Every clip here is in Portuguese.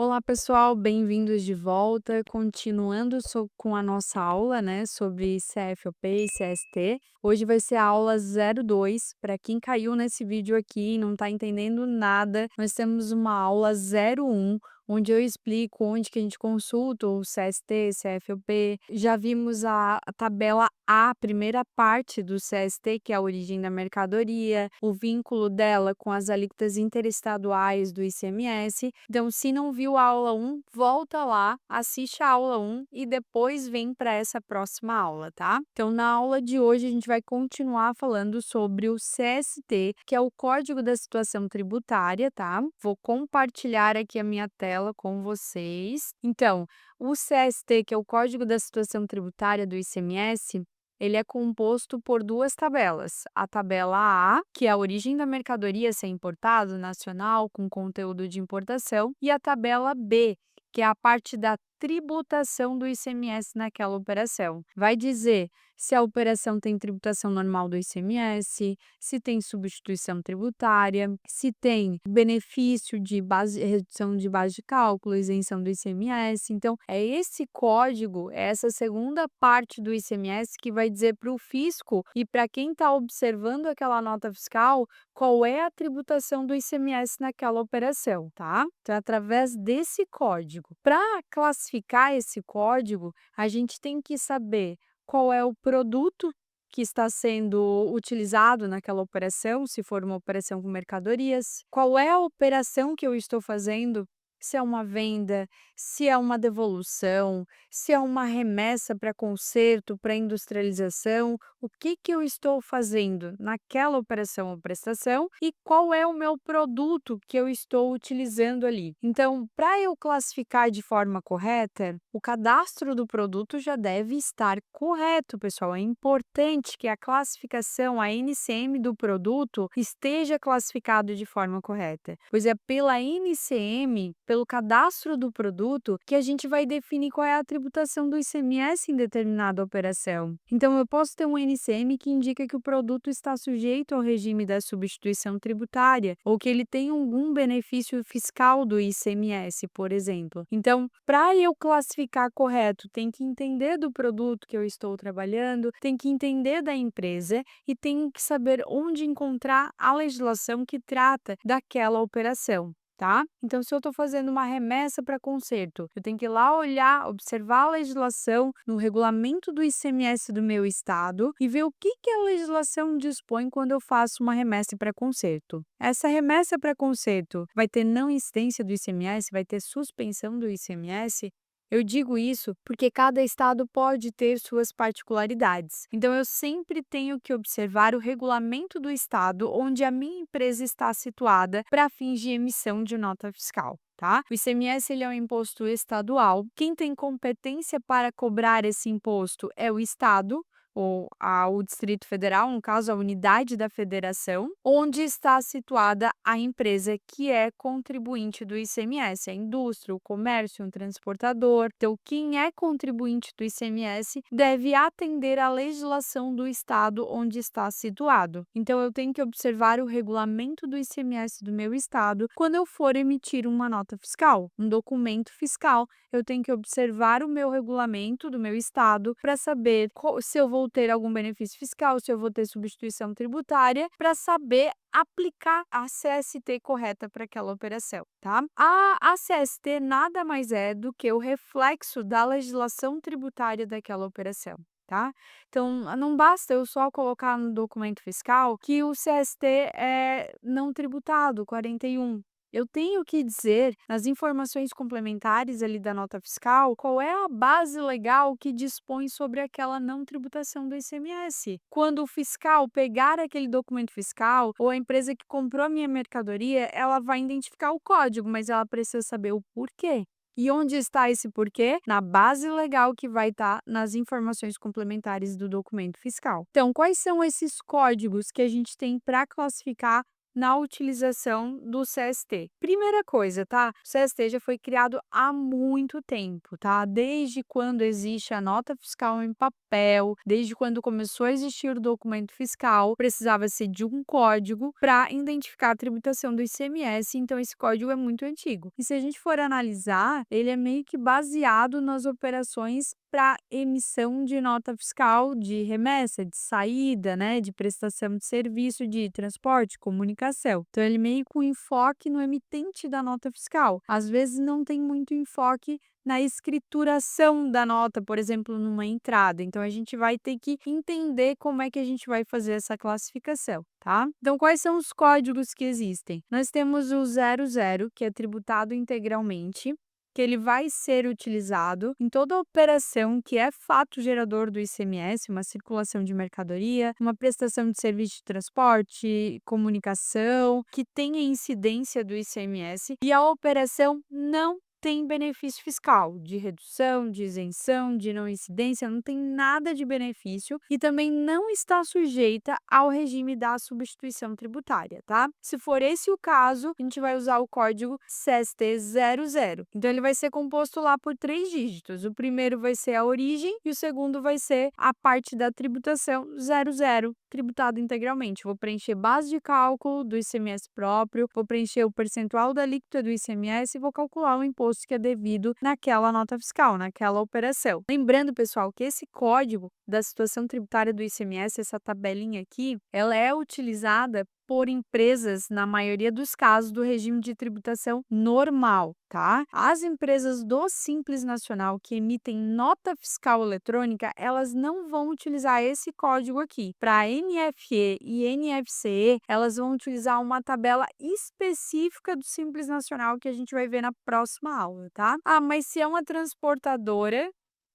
Olá pessoal, bem-vindos de volta. Continuando com a nossa aula, né, sobre CFOP e CST. Hoje vai ser a aula 02. Para quem caiu nesse vídeo aqui e não está entendendo nada, nós temos uma aula 01, onde eu explico onde que a gente consulta o CST, CFOP. Já vimos a tabela A, primeira parte do CST, que é a origem da mercadoria, o vínculo dela com as alíquotas interestaduais do ICMS. Então, se não viu a aula 1, volta lá, assiste a aula 1 e depois vem para essa próxima aula, tá? Então, na aula de hoje, a gente vai continuar falando sobre o CST, que é o Código da Situação Tributária, tá? Vou compartilhar aqui a minha tela com vocês. Então, o CST, que é o Código da Situação Tributária do ICMS, ele é composto por duas tabelas. A tabela A, que é a origem da mercadoria a ser importada, nacional, com conteúdo de importação, e a tabela B, que é a parte da tributação do ICMS naquela operação. Vai dizer se a operação tem tributação normal do ICMS, se tem substituição tributária, se tem benefício de redução de base de cálculo, isenção do ICMS. Então, é esse código, é essa segunda parte do ICMS que vai dizer para o fisco e para quem está observando aquela nota fiscal qual é a tributação do ICMS naquela operação, tá? Então, é através desse código. Para classificar esse código, a gente tem que saber qual é o produto que está sendo utilizado naquela operação, se for uma operação com mercadorias, qual é a operação que eu estou fazendo, se é uma venda, se é uma devolução, se é uma remessa para conserto, para industrialização, o que que eu estou fazendo naquela operação ou prestação e qual é o meu produto que eu estou utilizando ali. Então, para eu classificar de forma correta, o cadastro do produto já deve estar correto, pessoal. É importante que a classificação, a NCM do produto, esteja classificado de forma correta, pois é pela NCM, pelo cadastro do produto, que a gente vai definir qual é a tributação do ICMS em determinada operação. Então, eu posso ter um NCM que indica que o produto está sujeito ao regime da substituição tributária ou que ele tem algum benefício fiscal do ICMS, por exemplo. Então, para eu classificar correto, tem que entender do produto que eu estou trabalhando, tem que entender da empresa e tem que saber onde encontrar a legislação que trata daquela operação. Tá? Então, se eu estou fazendo uma remessa para conserto, eu tenho que ir lá olhar, observar a legislação no regulamento do ICMS do meu estado e ver o que que a legislação dispõe quando eu faço uma remessa para conserto. Essa remessa para conserto vai ter não incidência do ICMS, vai ter suspensão do ICMS. Eu digo isso porque cada estado pode ter suas particularidades. Então, eu sempre tenho que observar o regulamento do estado onde a minha empresa está situada para fins de emissão de nota fiscal. Tá? O ICMS ele é um imposto estadual. Quem tem competência para cobrar esse imposto é o estado ou o Distrito Federal, no caso, a unidade da federação, onde está situada a empresa que é contribuinte do ICMS, a indústria, o comércio, um transportador. Então, quem é contribuinte do ICMS deve atender à legislação do estado onde está situado. Então, eu tenho que observar o regulamento do ICMS do meu estado quando eu for emitir uma nota fiscal, um documento fiscal. Eu tenho que observar o meu regulamento do meu estado para saber se eu vou ter algum benefício fiscal, se eu vou ter substituição tributária, para saber aplicar a CST correta para aquela operação, tá? A CST nada mais é do que o reflexo da legislação tributária daquela operação. Tá? Então, não basta eu só colocar no documento fiscal que o CST é não tributado, 41. Eu tenho que dizer, nas informações complementares ali da nota fiscal, qual é a base legal que dispõe sobre aquela não tributação do ICMS. Quando o fiscal pegar aquele documento fiscal, ou a empresa que comprou a minha mercadoria, ela vai identificar o código, mas ela precisa saber o porquê. E onde está esse porquê? Na base legal que vai estar nas informações complementares do documento fiscal. Então, quais são esses códigos que a gente tem para classificar na utilização do CST. Primeira coisa, tá? O CST já foi criado há muito tempo, tá? Desde quando existe a nota fiscal em papel, desde quando começou a existir o documento fiscal, precisava-se de um código para identificar a tributação do ICMS, então esse código é muito antigo. E se a gente for analisar, ele é meio que baseado nas operações para emissão de nota fiscal de remessa, de saída, né, de prestação de serviço de transporte, comunicação. Então, ele meio com enfoque no emitente da nota fiscal. Às vezes, não tem muito enfoque na escrituração da nota, por exemplo, numa entrada. Então, a gente vai ter que entender como é que a gente vai fazer essa classificação, tá? Então, quais são os códigos que existem? Nós temos o 00, que é tributado integralmente, que ele vai ser utilizado em toda operação que é fato gerador do ICMS, uma circulação de mercadoria, uma prestação de serviço de transporte, comunicação, que tenha incidência do ICMS, e a operação não tem benefício fiscal, de redução, de isenção, de não incidência, não tem nada de benefício e também não está sujeita ao regime da substituição tributária, tá? Se for esse o caso, a gente vai usar o código CST00. Então, ele vai ser composto lá por 3 dígitos. O primeiro vai ser a origem e o segundo vai ser a parte da tributação 00, tributado integralmente. Vou preencher base de cálculo do ICMS próprio, vou preencher o percentual da alíquota do ICMS e vou calcular o imposto que é devido naquela nota fiscal, naquela operação. Lembrando, pessoal, que esse código da situação tributária do ICMS, essa tabelinha aqui, ela é utilizada por empresas, na maioria dos casos, do regime de tributação normal, tá? As empresas do Simples Nacional que emitem nota fiscal eletrônica, elas não vão utilizar esse código aqui. Para NFE e NFCE, elas vão utilizar uma tabela específica do Simples Nacional que a gente vai ver na próxima aula, tá? Ah, mas se é uma transportadora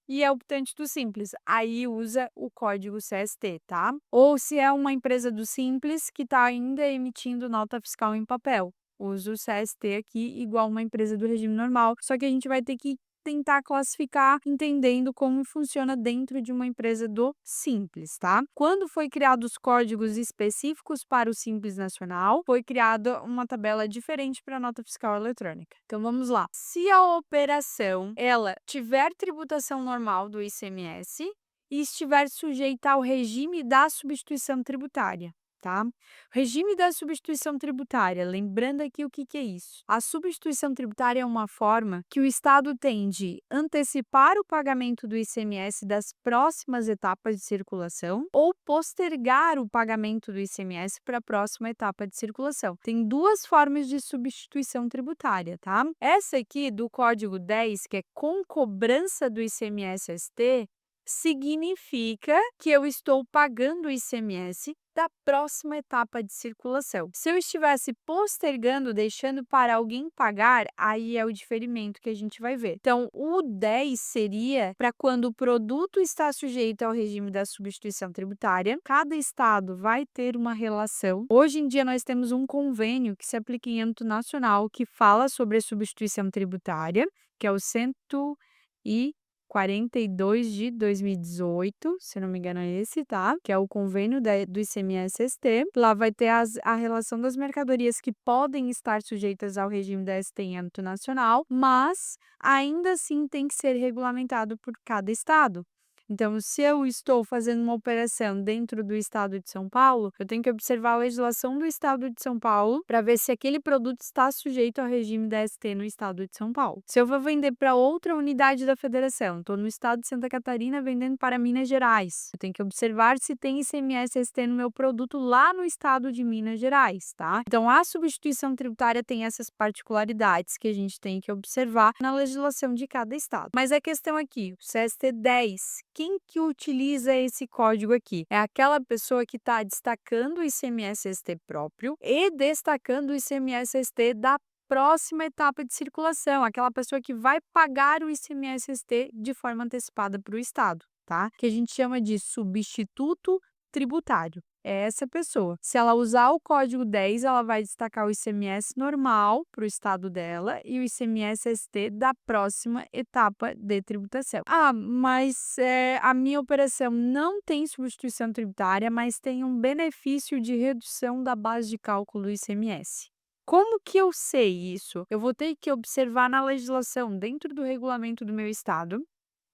e é optante do Simples, aí usa o código CST, tá? Ou se é uma empresa do Simples que está ainda emitindo nota fiscal em papel, usa o CST aqui igual uma empresa do regime normal, só que a gente vai ter que tentar classificar entendendo como funciona dentro de uma empresa do Simples, tá? Quando foi criados os códigos específicos para o Simples Nacional, foi criada uma tabela diferente para a nota fiscal eletrônica. Então vamos lá. Se a operação ela tiver tributação normal do ICMS e estiver sujeita ao regime da substituição tributária, tá? Regime da substituição tributária, lembrando aqui o que é isso. A substituição tributária é uma forma que o Estado tem de antecipar o pagamento do ICMS das próximas etapas de circulação ou postergar o pagamento do ICMS para a próxima etapa de circulação. Tem 2 formas de substituição tributária, tá? Essa aqui do Código 10, que é com cobrança do ICMS-ST, significa que eu estou pagando o ICMS da próxima etapa de circulação. Se eu estivesse postergando, deixando para alguém pagar, aí é o diferimento que a gente vai ver. Então, o 10 seria para quando o produto está sujeito ao regime da substituição tributária. Cada estado vai ter uma relação. Hoje em dia, nós temos um convênio que se aplica em âmbito nacional que fala sobre a substituição tributária, que é o 142 de 2018, se não me engano é esse, tá? Que é o convênio do ICMS-ST. Lá vai ter a relação das mercadorias que podem estar sujeitas ao regime da ST em âmbito nacional, mas ainda assim tem que ser regulamentado por cada estado. Então, se eu estou fazendo uma operação dentro do estado de São Paulo, eu tenho que observar a legislação do estado de São Paulo para ver se aquele produto está sujeito ao regime da ST no estado de São Paulo. Se eu vou vender para outra unidade da federação, estou no estado de Santa Catarina vendendo para Minas Gerais, eu tenho que observar se tem ICMS-ST no meu produto lá no estado de Minas Gerais, tá? Então, a substituição tributária tem essas particularidades que a gente tem que observar na legislação de cada estado. Mas a questão aqui, o CST 10, quem que utiliza esse código aqui? É aquela pessoa que está destacando o ICMS-ST próprio e destacando o ICMS-ST da próxima etapa de circulação, aquela pessoa que vai pagar o ICMS-ST de forma antecipada para o Estado, tá? Que a gente chama de substituto tributário. é essa pessoa. Se ela usar o código 10, ela vai destacar o ICMS normal para o estado dela e o ICMS-ST da próxima etapa de tributação. Ah, mas a minha operação não tem substituição tributária, mas tem um benefício de redução da base de cálculo do ICMS. Como que eu sei isso? Eu vou ter que observar na legislação, dentro do regulamento do meu estado,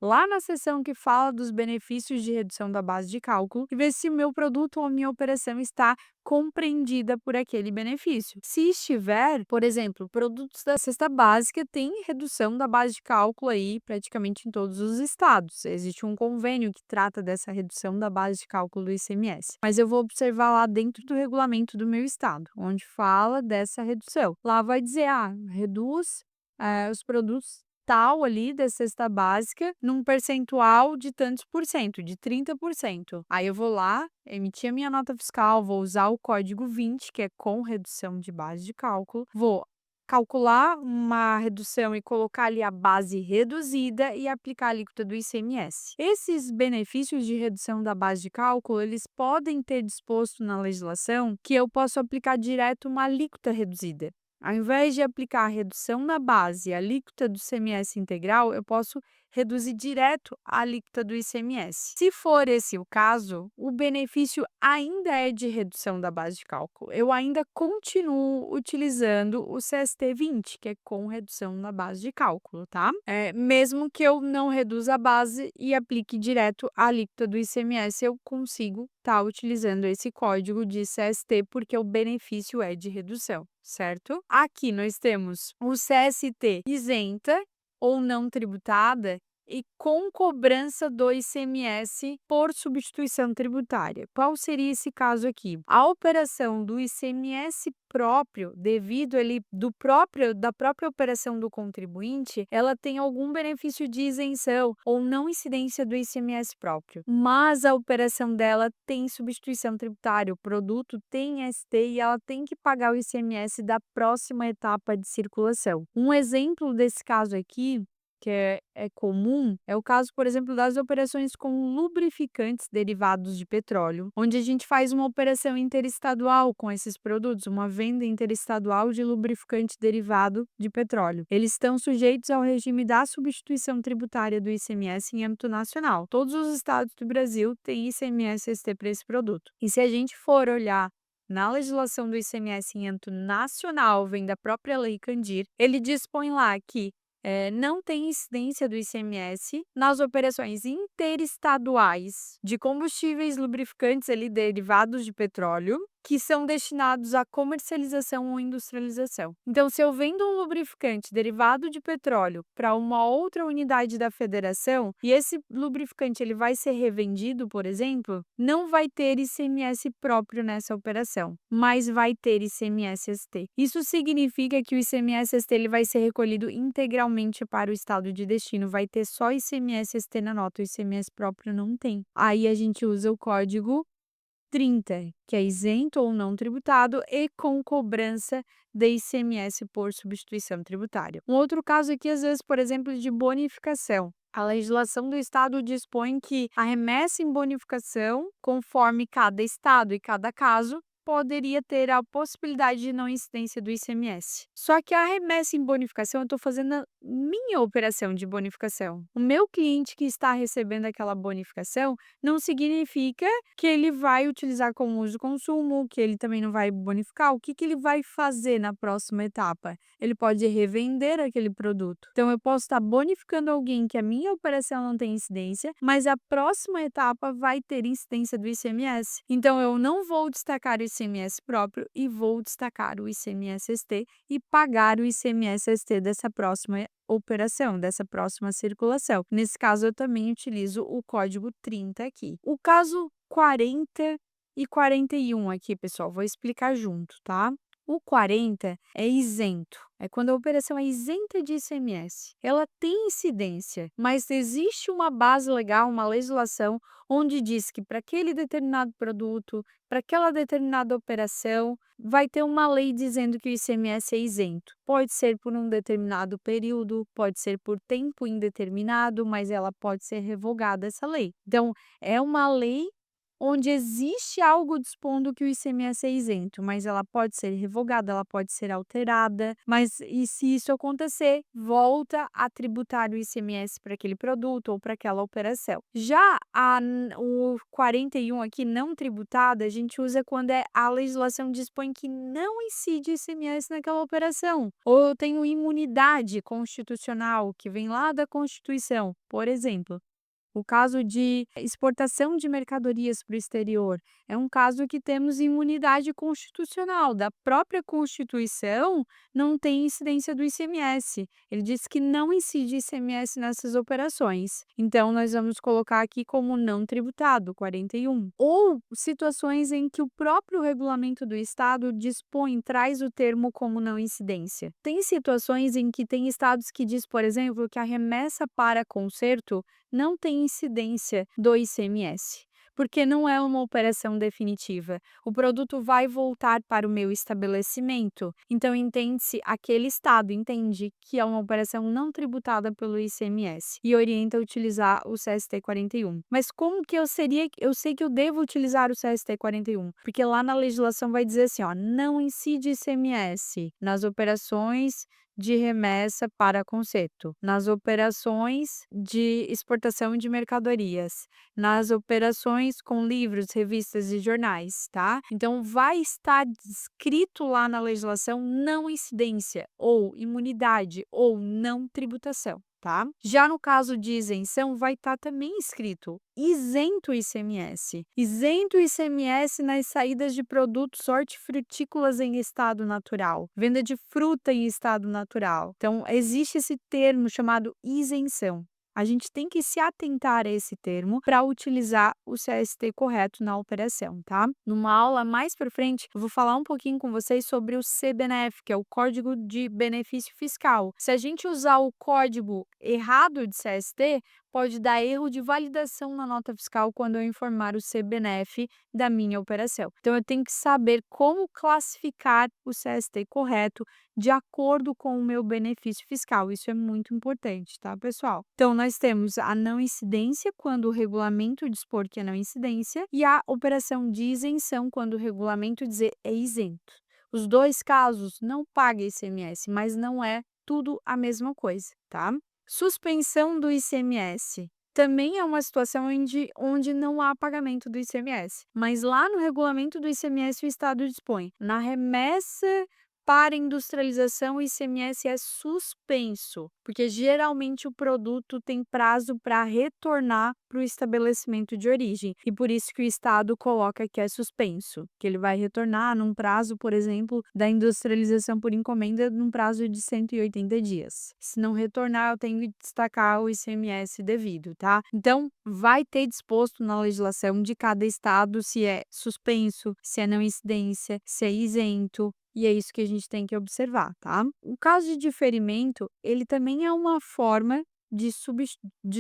lá na seção que fala dos benefícios de redução da base de cálculo e ver se o meu produto ou a minha operação está compreendida por aquele benefício. Se estiver, por exemplo, produtos da cesta básica têm redução da base de cálculo aí praticamente em todos os estados. Existe um convênio que trata dessa redução da base de cálculo do ICMS. Mas eu vou observar lá dentro do regulamento do meu estado, onde fala dessa redução. Lá vai dizer, reduz os produtos tal ali da cesta básica num percentual de tantos por cento, de 30%. Aí eu vou lá, emitir a minha nota fiscal, vou usar o código 20, que é com redução de base de cálculo, vou calcular uma redução e colocar ali a base reduzida e aplicar a alíquota do ICMS. Esses benefícios de redução da base de cálculo, eles podem ter disposto na legislação que eu posso aplicar direto uma alíquota reduzida. Ao invés de aplicar a redução na base e a alíquota do ICMS integral, eu posso reduzir direto a alíquota do ICMS. Se for esse o caso, o benefício ainda é de redução da base de cálculo. Eu ainda continuo utilizando o CST 20, que é com redução na base de cálculo, tá? Mesmo que eu não reduza a base e aplique direto a alíquota do ICMS, eu consigo estar utilizando esse código de CST porque o benefício é de redução, certo? Aqui nós temos o CST isenta ou não tributada e com cobrança do ICMS por substituição tributária. Qual seria esse caso aqui? A operação do ICMS próprio, devido da própria operação do contribuinte, ela tem algum benefício de isenção ou não incidência do ICMS próprio. Mas a operação dela tem substituição tributária, o produto tem ST e ela tem que pagar o ICMS da próxima etapa de circulação. Um exemplo desse caso aqui que é comum, é o caso, por exemplo, das operações com lubrificantes derivados de petróleo, onde a gente faz uma operação interestadual com esses produtos, uma venda interestadual de lubrificante derivado de petróleo. Eles estão sujeitos ao regime da substituição tributária do ICMS em âmbito nacional. Todos os estados do Brasil têm ICMS-ST para esse produto. E se a gente for olhar na legislação do ICMS em âmbito nacional, vem da própria Lei Candir, ele dispõe lá que não tem incidência do ICMS nas operações interestaduais de combustíveis lubrificantes ali derivados de petróleo que são destinados à comercialização ou industrialização. Então, se eu vendo um lubrificante derivado de petróleo para uma outra unidade da federação e esse lubrificante ele vai ser revendido, por exemplo, não vai ter ICMS próprio nessa operação, mas vai ter ICMS-ST. Isso significa que o ICMS-ST ele vai ser recolhido integralmente para o estado de destino, vai ter só ICMS-ST na nota, o ICMS próprio não tem. Aí a gente usa o código 30, que é isento ou não tributado e com cobrança de ICMS por substituição tributária. Um outro caso aqui, às vezes, por exemplo, de bonificação. A legislação do estado dispõe que a remessa em bonificação, conforme cada estado e cada caso, poderia ter a possibilidade de não incidência do ICMS. Só que a remessa em bonificação, eu estou fazendo a minha operação de bonificação. O meu cliente que está recebendo aquela bonificação não significa que ele vai utilizar como uso e consumo, que ele também não vai bonificar. O que ele vai fazer na próxima etapa? Ele pode revender aquele produto. Então, eu posso estar bonificando alguém que a minha operação não tem incidência, mas a próxima etapa vai ter incidência do ICMS. Então, eu não vou destacar o ICMS próprio e vou destacar o ICMS-ST e pagar o ICMS-ST dessa próxima operação, dessa próxima circulação. Nesse caso, eu também utilizo o código 30 aqui. O caso 40 e 41 aqui, pessoal, vou explicar junto, tá? O 40 é isento, é quando a operação é isenta de ICMS. Ela tem incidência, mas existe uma base legal, uma legislação, onde diz que para aquele determinado produto, para aquela determinada operação, vai ter uma lei dizendo que o ICMS é isento. Pode ser por um determinado período, pode ser por tempo indeterminado, mas ela pode ser revogada, essa lei. Então, é uma lei onde existe algo dispondo que o ICMS é isento, mas ela pode ser revogada, ela pode ser alterada, mas e se isso acontecer, volta a tributar o ICMS para aquele produto ou para aquela operação. Já o 41 aqui, não tributada, a gente usa quando a legislação dispõe que não incide ICMS naquela operação, ou eu tenho imunidade constitucional, que vem lá da Constituição, por exemplo. O caso de exportação de mercadorias para o exterior é um caso que temos imunidade constitucional. Da própria Constituição, não tem incidência do ICMS. Ele diz que não incide ICMS nessas operações. Então, nós vamos colocar aqui como não tributado, 41. Ou situações em que o próprio regulamento do Estado dispõe, traz o termo como não incidência. Tem situações em que tem estados que diz, por exemplo, que a remessa para conserto não tem incidência do ICMS, porque não é uma operação definitiva. O produto vai voltar para o meu estabelecimento, então entende-se, aquele estado entende que é uma operação não tributada pelo ICMS e orienta a utilizar o CST 41. Mas como que eu sei que eu devo utilizar o CST 41? Porque lá na legislação vai dizer assim, ó, não incide ICMS nas operações de remessa para conserto, nas operações de exportação de mercadorias, nas operações com livros, revistas e jornais, tá? Então, vai estar escrito lá na legislação não incidência, ou imunidade, ou não tributação. Tá? Já no caso de isenção, vai estar também escrito isento ICMS. Isento ICMS nas saídas de produtos hortifrutícolas em estado natural, venda de fruta em estado natural. Então, existe esse termo chamado isenção. A gente tem que se atentar a esse termo para utilizar o CST correto na operação, tá? Numa aula mais para frente, eu vou falar um pouquinho com vocês sobre o CBNF, que é o Código de Benefício Fiscal. Se a gente usar o código errado de CST, pode dar erro de validação na nota fiscal quando eu informar o CBNF da minha operação. Então, eu tenho que saber como classificar o CST correto de acordo com o meu benefício fiscal. Isso é muito importante, tá, pessoal? Então, nós temos a não incidência quando o regulamento dispor que é não incidência e a operação de isenção quando o regulamento dizer é isento. Os dois casos não pagam ICMS, mas não é tudo a mesma coisa, tá? Suspensão do ICMS. Também é uma situação onde não há pagamento do ICMS, mas lá no regulamento do ICMS o Estado dispõe. Na remessa para industrialização, o ICMS é suspenso, porque geralmente o produto tem prazo para retornar para o estabelecimento de origem, e por isso que o Estado coloca que é suspenso, que ele vai retornar num prazo, por exemplo, da industrialização por encomenda, num prazo de 180 dias. Se não retornar, eu tenho que destacar o ICMS devido, tá? Então, vai ter disposto na legislação de cada estado se é suspenso, se é não incidência, se é isento, e é isso que a gente tem que observar, tá? O caso de diferimento, ele também é uma forma de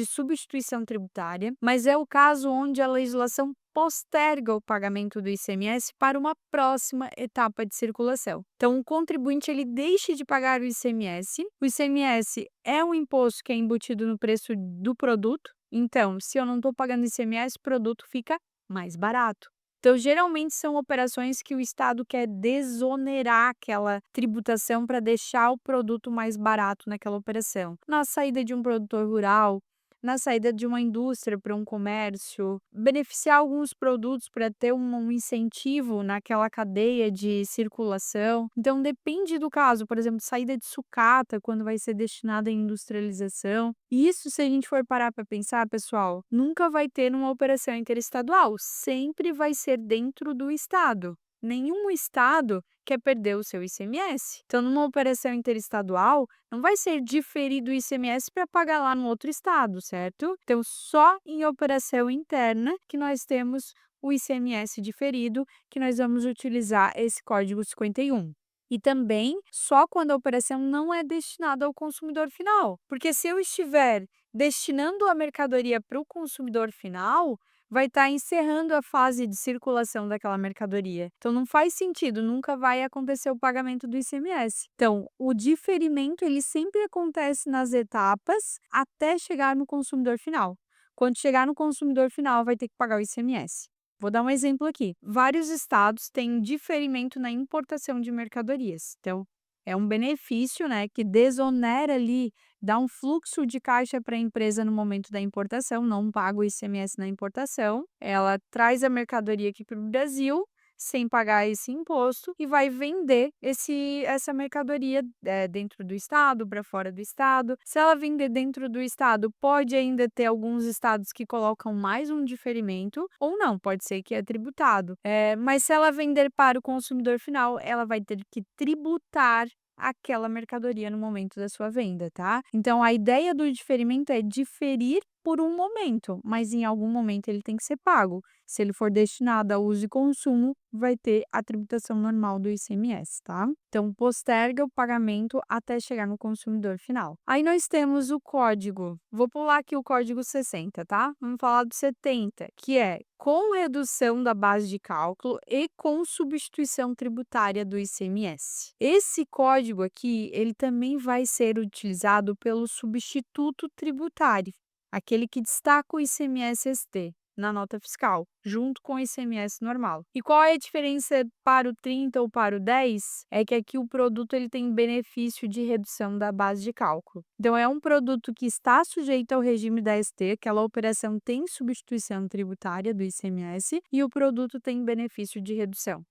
substituição tributária, mas é o caso onde a legislação posterga o pagamento do ICMS para uma próxima etapa de circulação. Então, o contribuinte ele deixa de pagar o ICMS. O ICMS é um imposto que é embutido no preço do produto. Então, se eu não estou pagando ICMS, o produto fica mais barato. Então, geralmente são operações que o Estado quer desonerar aquela tributação para deixar o produto mais barato naquela operação. Na saída de um produtor rural, na saída de uma indústria para um comércio, beneficiar alguns produtos para ter um incentivo naquela cadeia de circulação. Então, depende do caso, por exemplo, saída de sucata, quando vai ser destinada à industrialização. E isso, se a gente for parar para pensar, pessoal, nunca vai ter numa operação interestadual, sempre vai ser dentro do estado. Nenhum estado quer perder o seu ICMS. Então, numa operação interestadual, não vai ser diferido o ICMS para pagar lá no outro estado, certo? Então, só em operação interna que nós temos o ICMS diferido, que nós vamos utilizar esse código 51. E também só quando a operação não é destinada ao consumidor final. Porque se eu estiver destinando a mercadoria para o consumidor final, vai estar encerrando a fase de circulação daquela mercadoria. Então, não faz sentido, nunca vai acontecer o pagamento do ICMS. Então, o diferimento, ele sempre acontece nas etapas até chegar no consumidor final. Quando chegar no consumidor final, vai ter que pagar o ICMS. Vou dar um exemplo aqui. Vários estados têm diferimento na importação de mercadorias. Então, é um benefício, né, que desonera ali, dá um fluxo de caixa para a empresa no momento da importação, não paga o ICMS na importação. Ela traz a mercadoria aqui para o Brasil sem pagar esse imposto e vai vender essa mercadoria dentro do estado, para fora do estado. Se ela vender dentro do estado, pode ainda ter alguns estados que colocam mais um diferimento, ou não, pode ser que é tributado. Mas se ela vender para o consumidor final, ela vai ter que tributar aquela mercadoria no momento da sua venda, tá? Então, a ideia do diferimento é diferir por um momento, mas em algum momento ele tem que ser pago. Se ele for destinado a uso e consumo, vai ter a tributação normal do ICMS, tá? Então, posterga o pagamento até chegar no consumidor final. Aí nós temos o código. Vou pular aqui o código 60, tá? Vamos falar do 70, que é com redução da base de cálculo e com substituição tributária do ICMS. Esse código aqui, ele também vai ser utilizado pelo substituto tributário, aquele que destaca o ICMS-ST na nota fiscal, junto com o ICMS normal. E qual é a diferença para o 30 ou para o 10? É que aqui o produto ele tem benefício de redução da base de cálculo. Então, é um produto que está sujeito ao regime da ST, aquela operação tem substituição tributária do ICMS e o produto tem benefício de redução.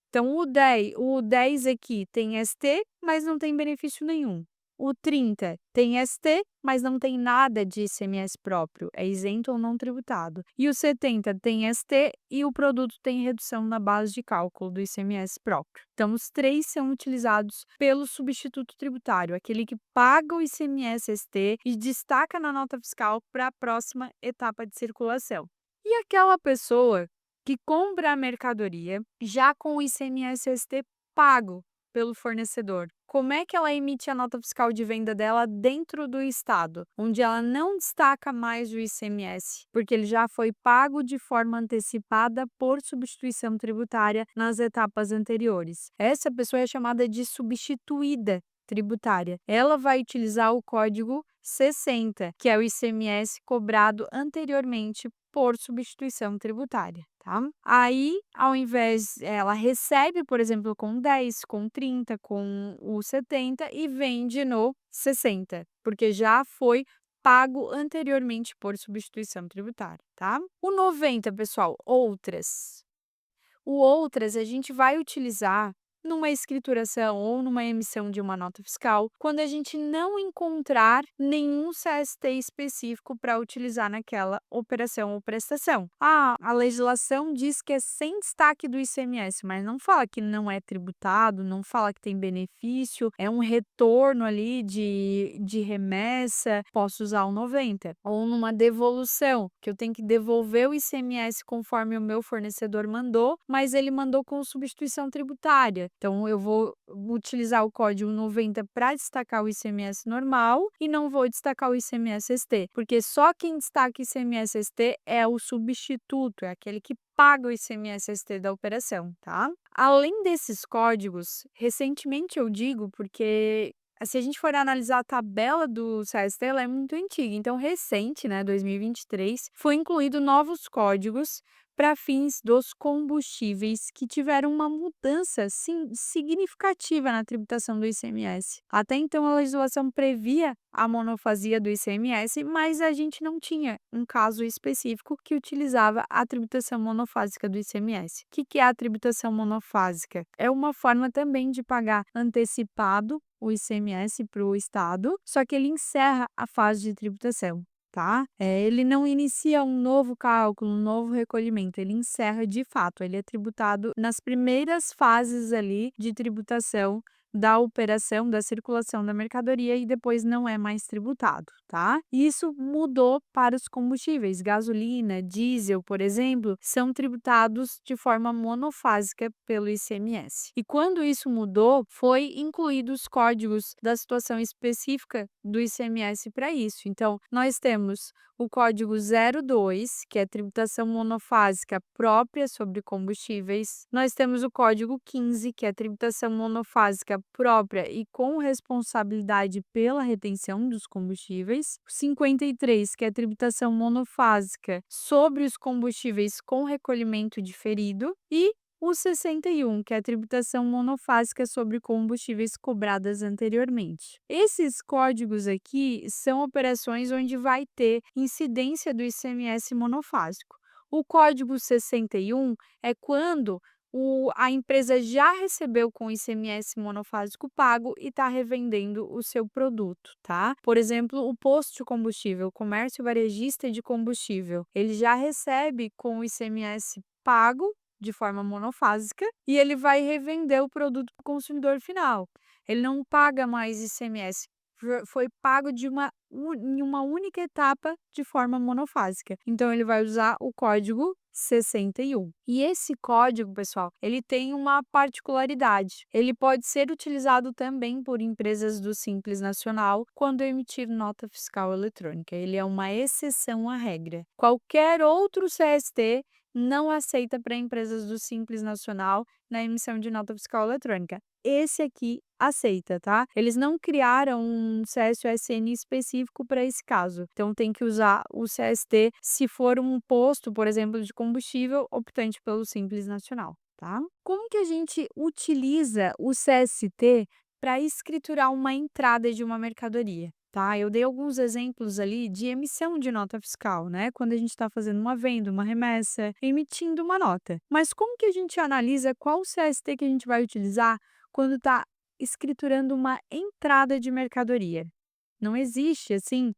Então, o 10 aqui tem ST, mas não tem benefício nenhum. O 30 tem ST, mas não tem nada de ICMS próprio, é isento ou não tributado. E o 70 tem ST e o produto tem redução na base de cálculo do ICMS próprio. Então, os três são utilizados pelo substituto tributário, aquele que paga o ICMS-ST e destaca na nota fiscal para a próxima etapa de circulação. E aquela pessoa que compra a mercadoria já com o ICMS-ST pago pelo fornecedor. Como é que ela emite a nota fiscal de venda dela dentro do estado, onde ela não destaca mais o ICMS, porque ele já foi pago de forma antecipada por substituição tributária nas etapas anteriores? Essa pessoa é chamada de substituída tributária. Ela vai utilizar o código 60, que é o ICMS cobrado anteriormente por substituição tributária, tá? Aí, ao invés, ela recebe, por exemplo, com 10, com 30, com o 70 e vende no 60, porque já foi pago anteriormente por substituição tributária, tá? O 90, pessoal, outras. O outras a gente vai utilizar numa escrituração ou numa emissão de uma nota fiscal, quando a gente não encontrar nenhum CST específico para utilizar naquela operação ou prestação. A legislação diz que é sem destaque do ICMS, mas não fala que não é tributado, não fala que tem benefício, é um retorno ali de remessa, posso usar o 90. Ou numa devolução, que eu tenho que devolver o ICMS conforme o meu fornecedor mandou, mas ele mandou com substituição tributária. Então, eu vou utilizar o código 90 para destacar o ICMS normal e não vou destacar o ICMS-ST, porque só quem destaca o ICMS-ST é o substituto, é aquele que paga o ICMS-ST da operação, tá? Além desses códigos, recentemente eu digo porque se a gente for analisar a tabela do CST, ela é muito antiga, então recente, né, 2023, foi incluído novos códigos para fins dos combustíveis que tiveram uma mudança significativa na tributação do ICMS. Até então, a legislação previa a monofasia do ICMS, mas a gente não tinha um caso específico que utilizava a tributação monofásica do ICMS. O que é a tributação monofásica? É uma forma também de pagar antecipado o ICMS para o Estado, só que ele encerra a fase de tributação. Tá? Ele não inicia um novo cálculo, um novo recolhimento, ele encerra de fato, ele é tributado nas primeiras fases ali de tributação da operação, da circulação da mercadoria e depois não é mais tributado, tá? Isso mudou para os combustíveis, gasolina, diesel, por exemplo, são tributados de forma monofásica pelo ICMS. E quando isso mudou, foi incluído os códigos da situação específica do ICMS para isso. Então, nós temos o código 02, que é tributação monofásica própria sobre combustíveis. Nós temos o código 15, que é tributação monofásica própria e com responsabilidade pela retenção dos combustíveis. O 53, que é a tributação monofásica sobre os combustíveis com recolhimento diferido. E o 61, que é a tributação monofásica sobre combustíveis cobradas anteriormente. Esses códigos aqui são operações onde vai ter incidência do ICMS monofásico. O código 61 é quando a empresa já recebeu com o ICMS monofásico pago e está revendendo o seu produto, tá? Por exemplo, o posto de combustível, o comércio varejista de combustível, ele já recebe com o ICMS pago de forma monofásica e ele vai revender o produto para o consumidor final. Ele não paga mais ICMS, foi pago em uma única etapa de forma monofásica. Então, ele vai usar o código 61. E esse código, pessoal, ele tem uma particularidade. Ele pode ser utilizado também por empresas do Simples Nacional quando emitir nota fiscal eletrônica. Ele é uma exceção à regra. Qualquer outro CST não aceita para empresas do Simples Nacional na emissão de nota fiscal eletrônica. Esse aqui aceita, tá? Eles não criaram um CSUSN específico para esse caso. Então, tem que usar o CST se for um posto, por exemplo, de combustível optante pelo Simples Nacional, tá? Como que a gente utiliza o CST para escriturar uma entrada de uma mercadoria? Tá, eu dei alguns exemplos ali de emissão de nota fiscal, né? Quando a gente está fazendo uma venda, uma remessa, emitindo uma nota. Mas como que a gente analisa qual CST que a gente vai utilizar quando está escriturando uma entrada de mercadoria? Não existe, assim,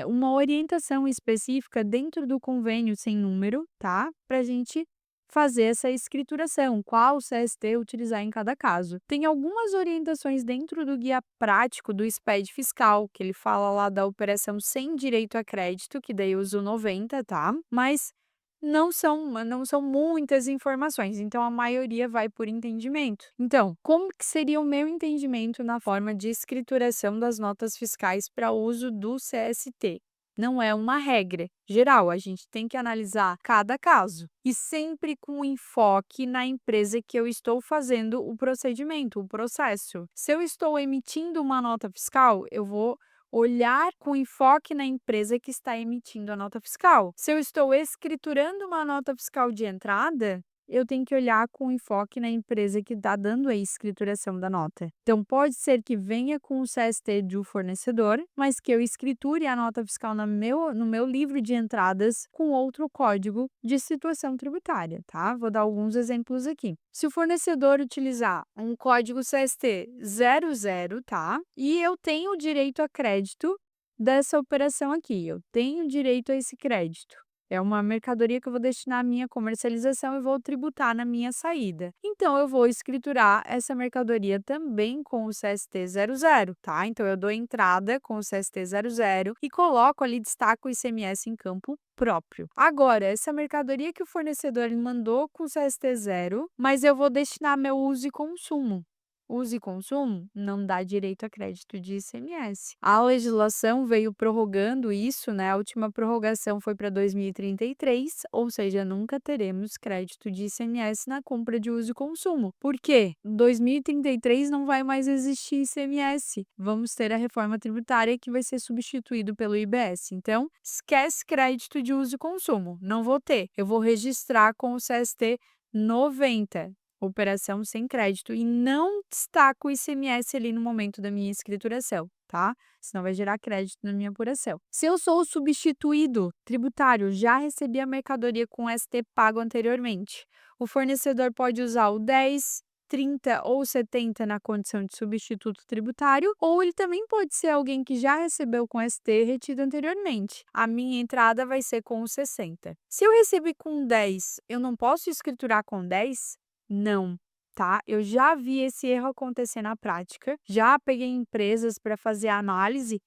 uma orientação específica dentro do convênio sem número, tá? Para a gente fazer essa escrituração, qual CST utilizar em cada caso. Tem algumas orientações dentro do guia prático do SPED fiscal, que ele fala lá da operação sem direito a crédito, que daí eu uso 90, tá? Mas não são muitas informações, então a maioria vai por entendimento. Então, como que seria o meu entendimento na forma de escrituração das notas fiscais para uso do CST? Não é uma regra geral, a gente tem que analisar cada caso e sempre com enfoque na empresa que eu estou fazendo o procedimento, o processo. Se eu estou emitindo uma nota fiscal, eu vou olhar com enfoque na empresa que está emitindo a nota fiscal. Se eu estou escriturando uma nota fiscal de entrada, eu tenho que olhar com enfoque na empresa que está dando a escrituração da nota. Então, pode ser que venha com o CST do fornecedor, mas que eu escriture a nota fiscal no meu livro de entradas com outro código de situação tributária, tá? Vou dar alguns exemplos aqui. Se o fornecedor utilizar um código CST 00, tá? E eu tenho direito a crédito dessa operação aqui, eu tenho direito a esse crédito. É uma mercadoria que eu vou destinar à minha comercialização e vou tributar na minha saída. Então, eu vou escriturar essa mercadoria também com o CST 00, tá? Então, eu dou entrada com o CST 00 e coloco ali, destaco o ICMS em campo próprio. Agora, essa mercadoria que o fornecedor mandou com o CST 0, mas eu vou destinar meu uso e consumo. Uso e consumo não dá direito a crédito de ICMS. A legislação veio prorrogando isso, né? A última prorrogação foi para 2033, ou seja, nunca teremos crédito de ICMS na compra de uso e consumo. Por quê? Em 2033 não vai mais existir ICMS. Vamos ter a reforma tributária que vai ser substituído pelo IBS. Então, esquece crédito de uso e consumo. Não vou ter. Eu vou registrar com o CST 90. Operação sem crédito e não destaco o ICMS ali no momento da minha escrituração, tá? Senão vai gerar crédito na minha apuração. Se eu sou o substituído tributário, já recebi a mercadoria com ST pago anteriormente. O fornecedor pode usar o 10, 30 ou 70 na condição de substituto tributário, ou ele também pode ser alguém que já recebeu com ST retido anteriormente. A minha entrada vai ser com o 60. Se eu recebi com 10, eu não posso escriturar com 10? Não, tá? Eu já vi esse erro acontecer na prática, já peguei empresas para fazer a análise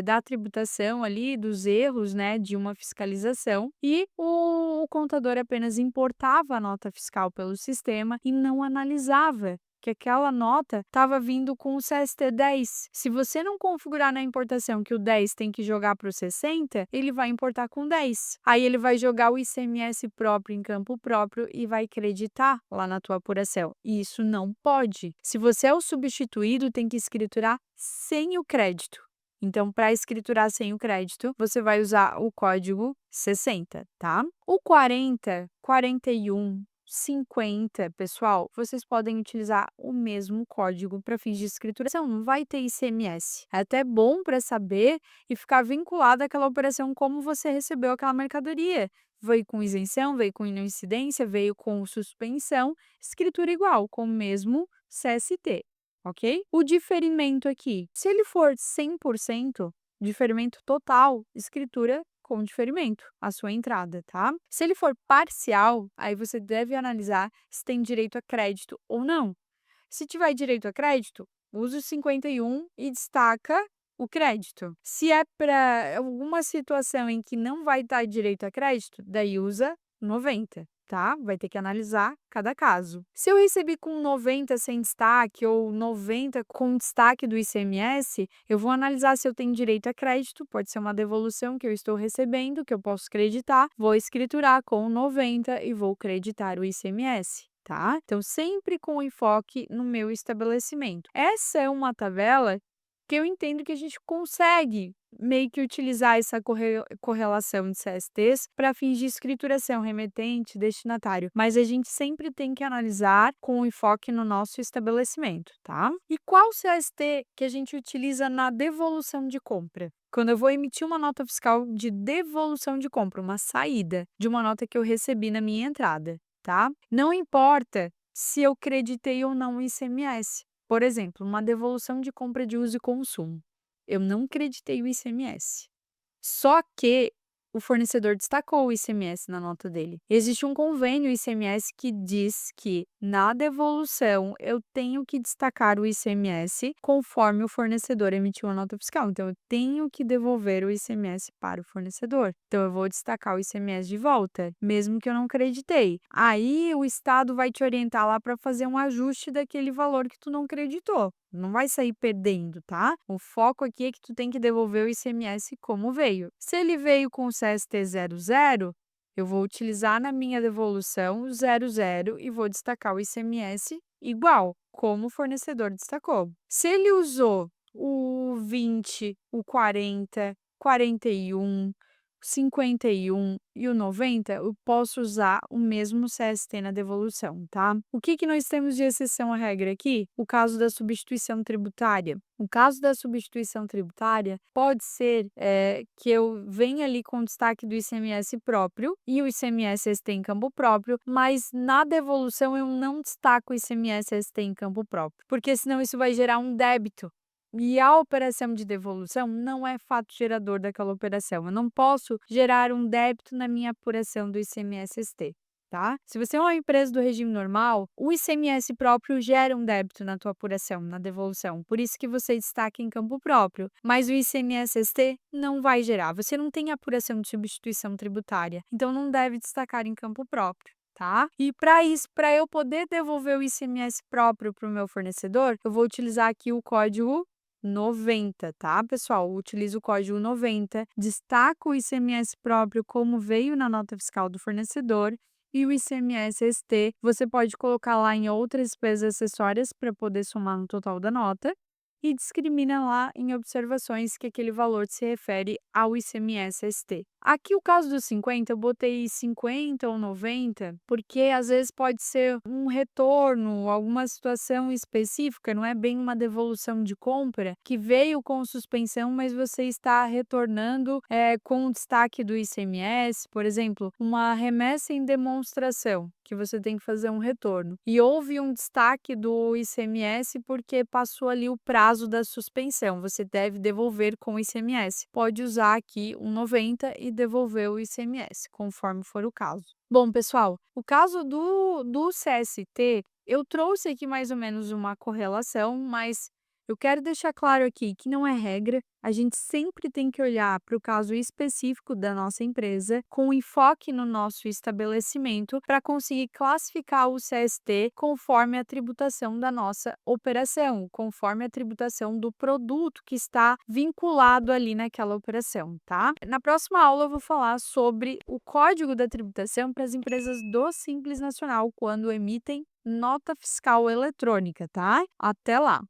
da tributação ali, dos erros, né, de uma fiscalização, e o contador apenas importava a nota fiscal pelo sistema e não analisava que aquela nota estava vindo com o CST 10. Se você não configurar na importação que o 10 tem que jogar para o 60, ele vai importar com 10. Aí ele vai jogar o ICMS próprio em campo próprio e vai creditar lá na tua apuração. E isso não pode. Se você é o substituído, tem que escriturar sem o crédito. Então, para escriturar sem o crédito, você vai usar o código 60, tá? O 40, 41, 50, pessoal, vocês podem utilizar o mesmo código para fins de escrituração, não vai ter ICMS. É até bom para saber e ficar vinculado àquela operação como você recebeu aquela mercadoria. Veio com isenção, veio com incidência, veio com suspensão, escritura igual, com o mesmo CST. Ok? O diferimento aqui, se ele for 100%, diferimento total, escritura com diferimento, a sua entrada, tá? Se ele for parcial, aí você deve analisar se tem direito a crédito ou não. Se tiver direito a crédito, usa o 51 e destaca o crédito. Se é para alguma situação em que não vai dar direito a crédito, daí usa 90. Tá? Vai ter que analisar cada caso. Se eu recebi com 90 sem destaque ou 90 com destaque do ICMS, eu vou analisar se eu tenho direito a crédito, pode ser uma devolução que eu estou recebendo, que eu posso creditar, vou escriturar com 90 e vou creditar o ICMS. Tá? Então, sempre com enfoque no meu estabelecimento. Essa é uma tabela que eu entendo que a gente consegue meio que utilizar essa correlação de CSTs para fins de escrituração, remetente, destinatário. Mas a gente sempre tem que analisar com enfoque no nosso estabelecimento, tá? E qual CST que a gente utiliza na devolução de compra? Quando eu vou emitir uma nota fiscal de devolução de compra, uma saída de uma nota que eu recebi na minha entrada, tá? Não importa se eu creditei ou não o ICMS. Por exemplo, uma devolução de compra de uso e consumo. Eu não creditei o ICMS. Só que o fornecedor destacou o ICMS na nota dele. Existe um convênio ICMS que diz que na devolução eu tenho que destacar o ICMS conforme o fornecedor emitiu a nota fiscal. Então, eu tenho que devolver o ICMS para o fornecedor. Então, eu vou destacar o ICMS de volta, mesmo que eu não acreditei. Aí, o Estado vai te orientar lá para fazer um ajuste daquele valor que tu não creditou. Não vai sair perdendo, tá? O foco aqui é que tu tem que devolver o ICMS como veio. Se ele veio com o CST 00, eu vou utilizar na minha devolução o 00 e vou destacar o ICMS igual, como o fornecedor destacou. Se ele usou o 20, o 40, 41, 51 e o 90, eu posso usar o mesmo CST na devolução, tá? O que nós temos de exceção à regra aqui? O caso da substituição tributária. O caso da substituição tributária pode ser que eu venha ali com destaque do ICMS próprio e o ICMS ST em campo próprio, mas na devolução eu não destaco o ICMS ST em campo próprio, porque senão isso vai gerar um débito. E a operação de devolução não é fato gerador daquela operação. Eu não posso gerar um débito na minha apuração do ICMS-ST, tá? Se você é uma empresa do regime normal, o ICMS próprio gera um débito na tua apuração, na devolução. Por isso que você destaca em campo próprio. Mas o ICMS-ST não vai gerar. Você não tem apuração de substituição tributária, então não deve destacar em campo próprio. Tá? E para isso, para eu poder devolver o ICMS próprio para o meu fornecedor, eu vou utilizar aqui o código 90, tá, pessoal? Utilizo o código 90, destaco o ICMS próprio como veio na nota fiscal do fornecedor e o ICMS-ST você pode colocar lá em outras despesas acessórias para poder somar no total da nota e discrimina lá em observações que aquele valor se refere ao ICMS-ST. Aqui o caso dos 50, eu botei 50 ou 90, porque às vezes pode ser um retorno, alguma situação específica, não é bem uma devolução de compra, que veio com suspensão, mas você está retornando com o destaque do ICMS, por exemplo, uma remessa em demonstração, que você tem que fazer um retorno. E houve um destaque do ICMS porque passou ali o prazo da suspensão, você deve devolver com o ICMS. Pode usar aqui um 90 e devolver o ICMS, conforme for o caso. Bom, pessoal, o caso do CST, eu trouxe aqui mais ou menos uma correlação, mas Eu quero deixar claro aqui que não é regra, a gente sempre tem que olhar para o caso específico da nossa empresa, com enfoque no nosso estabelecimento, para conseguir classificar o CST conforme a tributação da nossa operação, conforme a tributação do produto que está vinculado ali naquela operação, tá? Na próxima aula eu vou falar sobre o Código da Tributação para as empresas do Simples Nacional quando emitem nota fiscal eletrônica, tá? Até lá!